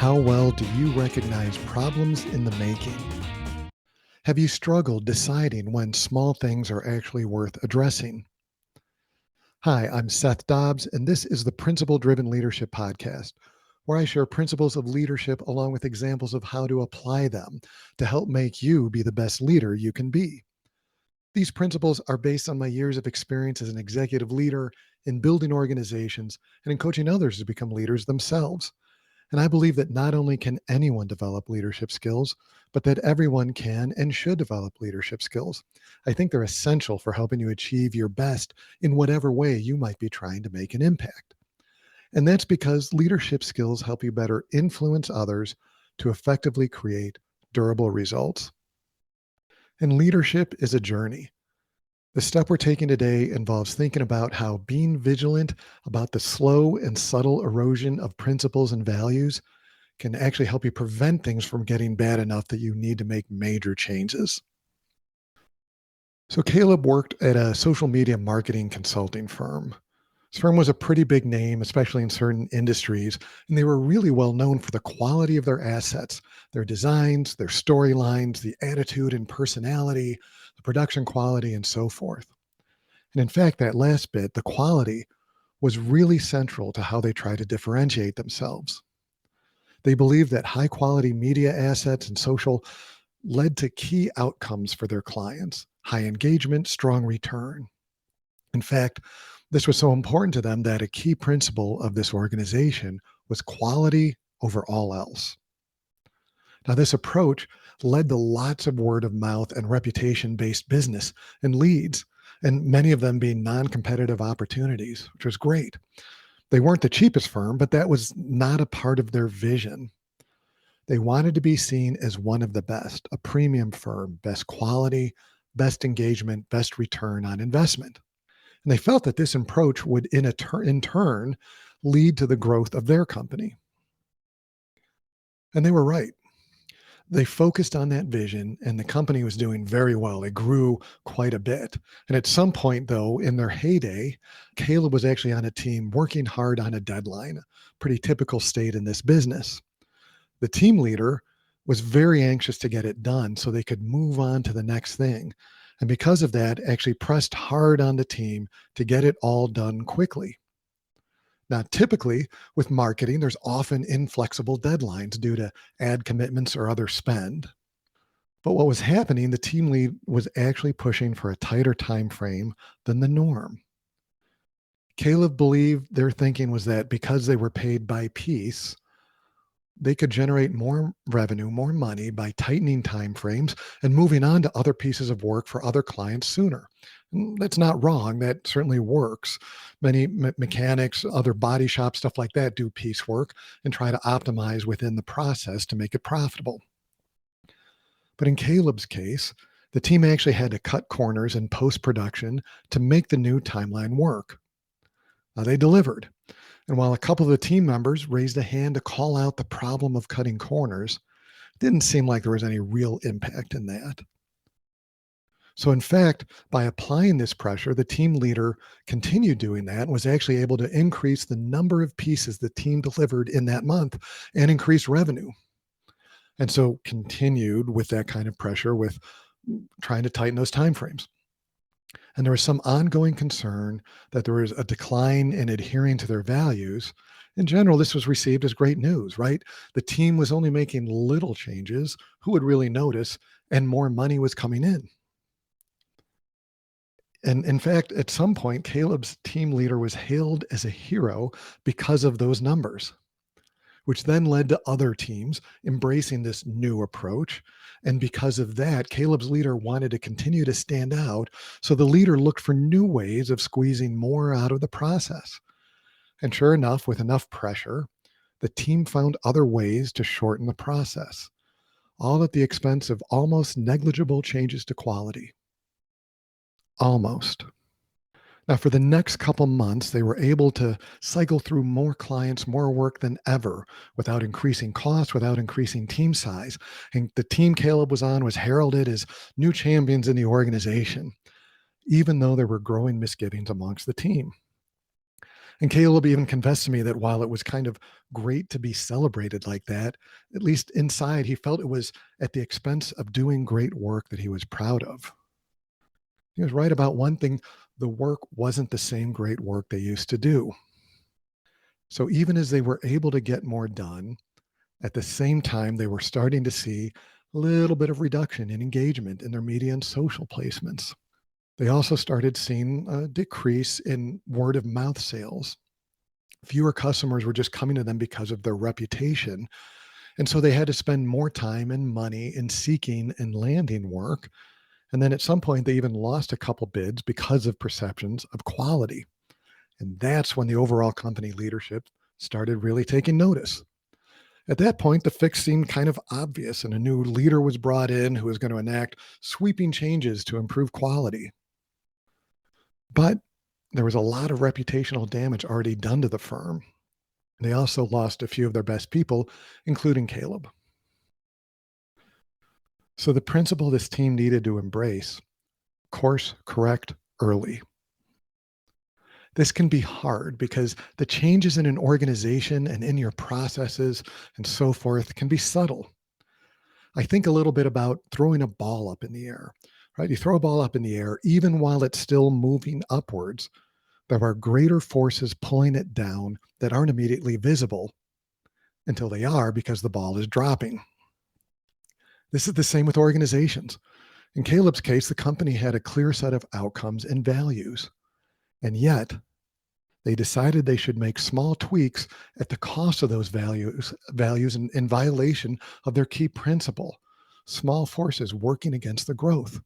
How well do you recognize problems in the making? Have you struggled deciding when small things are actually worth addressing? Hi, I'm Seth Dobbs, and this is the Principle Driven Leadership Podcast, where I share principles of leadership along with examples of how to apply them to help make you be the best leader you can be. These principles are based on my years of experience as an executive leader in building organizations and in coaching others to become leaders themselves. And I believe that not only can anyone develop leadership skills, but that everyone can and should develop leadership skills. I think they're essential for helping you achieve your best in whatever way you might be trying to make an impact. And that's because leadership skills help you better influence others to effectively create durable results. And leadership is a journey. The step we're taking today involves thinking about how being vigilant about the slow and subtle erosion of principles and values can actually help you prevent things from getting bad enough that you need to make major changes. So Caleb worked at a social media marketing consulting firm. This firm was a pretty big name, especially in certain industries, and they were really well known for the quality of their assets, their designs, their storylines, the attitude and personality, the production quality, and so forth. And in fact, that last bit, the quality, was really central to how they try to differentiate themselves. They believed that high quality media assets and social led to key outcomes for their clients: high engagement, strong return. In fact, this was so important to them that a key principle of this organization was quality over all else. Now, this approach led to lots of word of mouth and reputation based business and leads, and many of them being non competitive opportunities, which was great. They weren't the cheapest firm, but that was not a part of their vision. They wanted to be seen as one of the best, a premium firm, best quality, best engagement, best return on investment. And they felt that this approach would, in turn, lead to the growth of their company. And they were right. They focused on that vision, and the company was doing very well. It grew quite a bit. And at some point, though, in their heyday, Caleb was actually on a team working hard on a deadline, pretty typical state in this business. The team leader was very anxious to get it done so they could move on to the next thing. And because of that, actually pressed hard on the team to get it all done quickly. Now, typically with marketing, there's often inflexible deadlines due to ad commitments or other spend. But what was happening, the team lead was actually pushing for a tighter time frame than the norm. Caleb believed their thinking was that because they were paid by piece, they could generate more revenue, more money by tightening timeframes and moving on to other pieces of work for other clients sooner. And that's not wrong. That certainly works. Many mechanics, other body shops, stuff like that do piecework and try to optimize within the process to make it profitable. But in Caleb's case, the team actually had to cut corners in post-production to make the new timeline work. Now, they delivered. And while a couple of the team members raised a hand to call out the problem of cutting corners, it didn't seem like there was any real impact in that. So in fact, by applying this pressure, the team leader continued doing that and was actually able to increase the number of pieces the team delivered in that month and increase revenue. And so continued with that kind of pressure with trying to tighten those timeframes. And there was some ongoing concern that there was a decline in adhering to their values. In general, this was received as great news, right? The team was only making little changes. Who would really notice? And more money was coming in. And in fact, at some point, Caleb's team leader was hailed as a hero because of those numbers, which then led to other teams embracing this new approach. And because of that, Caleb's leader wanted to continue to stand out. So the leader looked for new ways of squeezing more out of the process. And sure enough, with enough pressure, the team found other ways to shorten the process, all at the expense of almost negligible changes to quality. Almost. Now, for the next couple months, they were able to cycle through more clients, more work than ever without increasing costs, without increasing team size. And the team Caleb was on was heralded as new champions in the organization, even though there were growing misgivings amongst the team. And Caleb even confessed to me that while it was kind of great to be celebrated like that, at least inside, he felt it was at the expense of doing great work that he was proud of. He was right about one thing: the work wasn't the same great work they used to do. So even as they were able to get more done, at the same time, they were starting to see a little bit of reduction in engagement in their media and social placements. They also started seeing a decrease in word of mouth sales. Fewer customers were just coming to them because of their reputation. And so they had to spend more time and money in seeking and landing work. And then at some point, they even lost a couple bids because of perceptions of quality. And that's when the overall company leadership started really taking notice. At that point, the fix seemed kind of obvious, and a new leader was brought in who was going to enact sweeping changes to improve quality. But there was a lot of reputational damage already done to the firm. They also lost a few of their best people, including Caleb. So the principle this team needed to embrace: course correct early. This can be hard because the changes in an organization and in your processes and so forth can be subtle. I think a little bit about throwing a ball up in the air, right? You throw a ball up in the air, even while it's still moving upwards, there are greater forces pulling it down that aren't immediately visible until they are, because the ball is dropping. This is the same with organizations. In Caleb's case, the company had a clear set of outcomes and values, and yet they decided they should make small tweaks at the cost of those values in violation of their key principle: small forces working against the growth.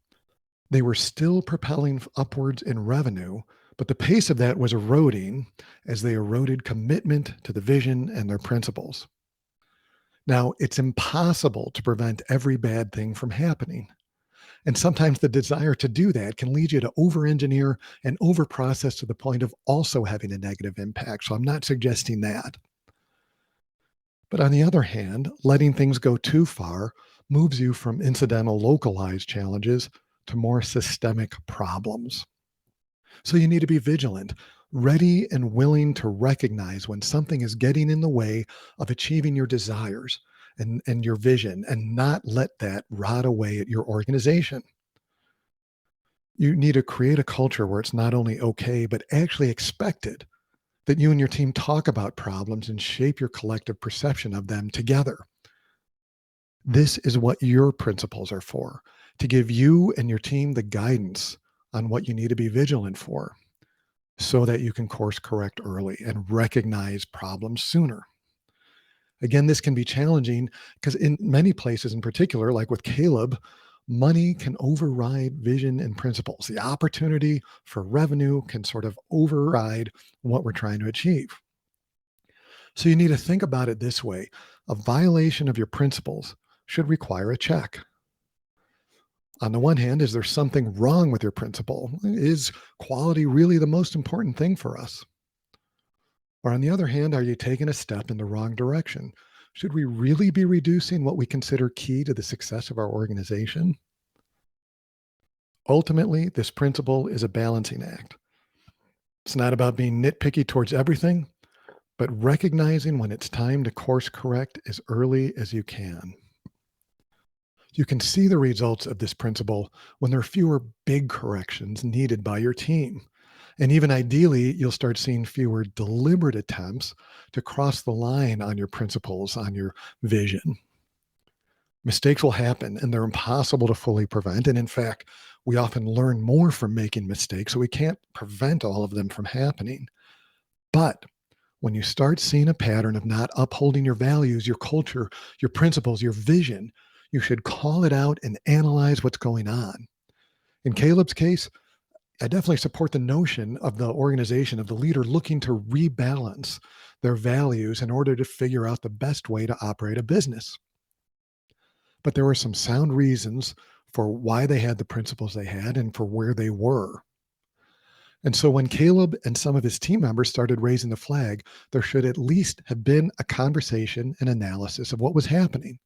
They were still propelling upwards in revenue, but the pace of that was eroding as they eroded commitment to the vision and their principles. Now, it's impossible to prevent every bad thing from happening. And sometimes the desire to do that can lead you to over engineer and over process to the point of also having a negative impact. So I'm not suggesting that. But on the other hand, letting things go too far moves you from incidental localized challenges to more systemic problems. So you need to be vigilant, ready and willing to recognize when something is getting in the way of achieving your desires and your vision, and not let that rot away at your organization. You need to create a culture where it's not only okay, but actually expected that you and your team talk about problems and shape your collective perception of them together. This is what your principles are for: to give you and your team the guidance on what you need to be vigilant for, so that you can course correct early and recognize problems sooner. Again, this can be challenging because in many places, in particular, like with Caleb, money can override vision and principles. The opportunity for revenue can sort of override what we're trying to achieve. So you need to think about it this way: a violation of your principles should require a check. On the one hand, is there something wrong with your principle? Is quality really the most important thing for us? Or on the other hand, are you taking a step in the wrong direction? Should we really be reducing what we consider key to the success of our organization? Ultimately, this principle is a balancing act. It's not about being nitpicky towards everything, but recognizing when it's time to course correct as early as you can. You can see the results of this principle when there are fewer big corrections needed by your team. And even ideally, you'll start seeing fewer deliberate attempts to cross the line on your principles, on your vision. Mistakes will happen, and they're impossible to fully prevent. And in fact, we often learn more from making mistakes, so we can't prevent all of them from happening. But when you start seeing a pattern of not upholding your values, your culture, your principles, your vision, you should call it out and analyze what's going on. In Caleb's case, I definitely support the notion of the organization, of the leader looking to rebalance their values in order to figure out the best way to operate a business. But there were some sound reasons for why they had the principles they had and for where they were. And so when Caleb and some of his team members started raising the flag, there should at least have been a conversation and analysis of what was happening.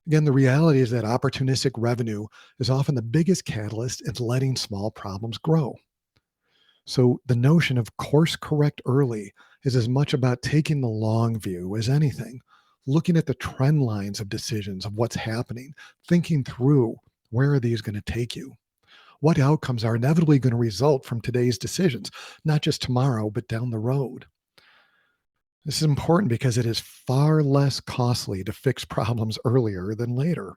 Again, the reality is that opportunistic revenue is often the biggest catalyst in letting small problems grow. So the notion of course correct early is as much about taking the long view as anything, looking at the trend lines of decisions of what's happening, thinking through where are these going to take you? What outcomes are inevitably going to result from today's decisions, not just tomorrow, but down the road? This is important because it is far less costly to fix problems earlier than later.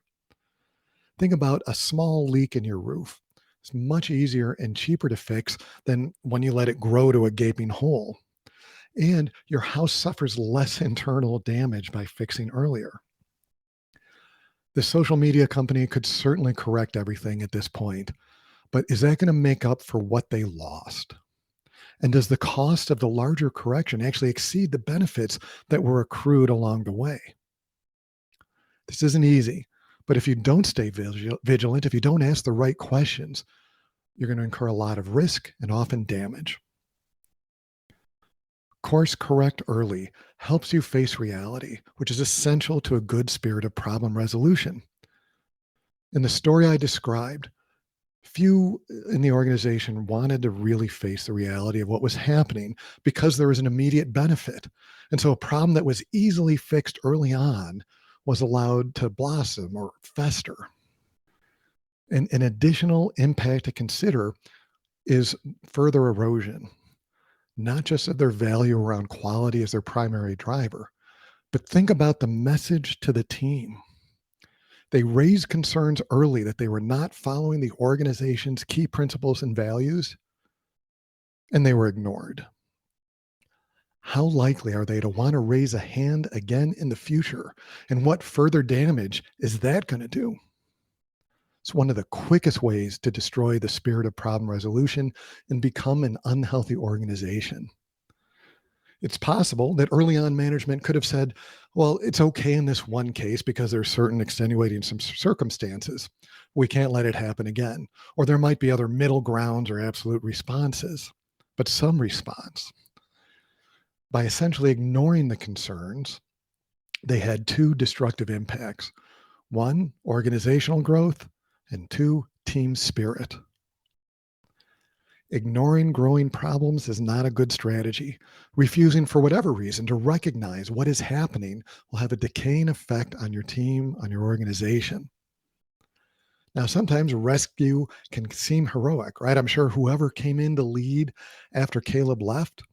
Think about a small leak in your roof. It's much easier and cheaper to fix than when you let it grow to a gaping hole. And your house suffers less internal damage by fixing earlier. The social media company could certainly correct everything at this point, but is that going to make up for what they lost? And does the cost of the larger correction actually exceed the benefits that were accrued along the way? This isn't easy, but if you don't stay vigilant, if you don't ask the right questions, you're going to incur a lot of risk and often damage. Course correct early helps you face reality, which is essential to a good spirit of problem resolution. In the story I described, few in the organization wanted to really face the reality of what was happening because there was an immediate benefit. And so a problem that was easily fixed early on was allowed to blossom or fester. And an additional impact to consider is further erosion, not just of their value around quality as their primary driver, but think about the message to the team. They raised concerns early that they were not following the organization's key principles and values, and they were ignored. How likely are they to want to raise a hand again in the future? And what further damage is that going to do? It's one of the quickest ways to destroy the spirit of problem resolution and become an unhealthy organization. It's possible that early on management could have said, well, it's okay in this one case because there's certain extenuating some circumstances. We can't let it happen again. Or there might be other middle grounds or absolute responses, but some response. By essentially ignoring the concerns, they had two destructive impacts. One, organizational growth, and two, team spirit. Ignoring growing problems is not a good strategy. Refusing, for whatever reason, to recognize what is happening will have a decaying effect on your team, on your organization. Now, sometimes rescue can seem heroic, right? I'm sure whoever came in to lead after Caleb left,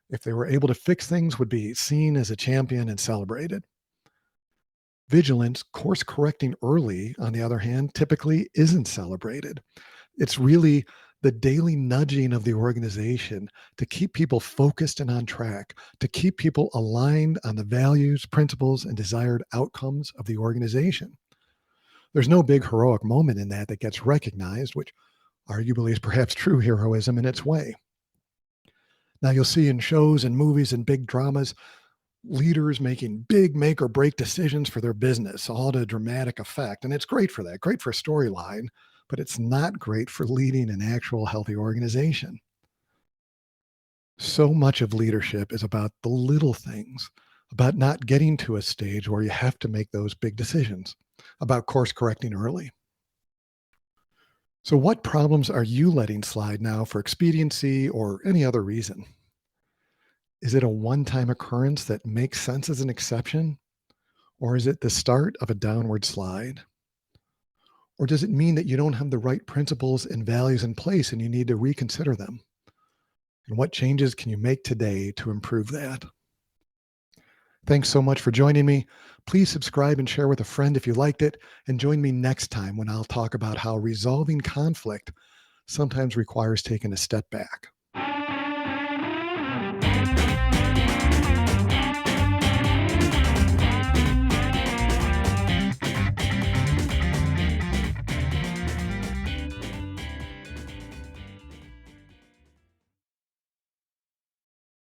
if they were able to fix things, would be seen as a champion and celebrated. Vigilance, course correcting early, on the other hand, typically isn't celebrated. It's really the daily nudging of the organization to keep people focused and on track, to keep people aligned on the values, principles, and desired outcomes of the organization. There's no big heroic moment in that that gets recognized, which arguably is perhaps true heroism in its way. Now, you'll see in shows and movies and big dramas, leaders making big make or break decisions for their business, all to dramatic effect. And it's great for that, great for a storyline, but it's not great for leading an actual healthy organization. So much of leadership is about the little things, about not getting to a stage where you have to make those big decisions, about course correcting early. So, what problems are you letting slide now for expediency or any other reason? Is it a one time occurrence that makes sense as an exception? Or is it the start of a downward slide? Or does it mean that you don't have the right principles and values in place and you need to reconsider them? And what changes can you make today to improve that? Thanks so much for joining me. Please subscribe and share with a friend if you liked it. And join me next time when I'll talk about how resolving conflict sometimes requires taking a step back.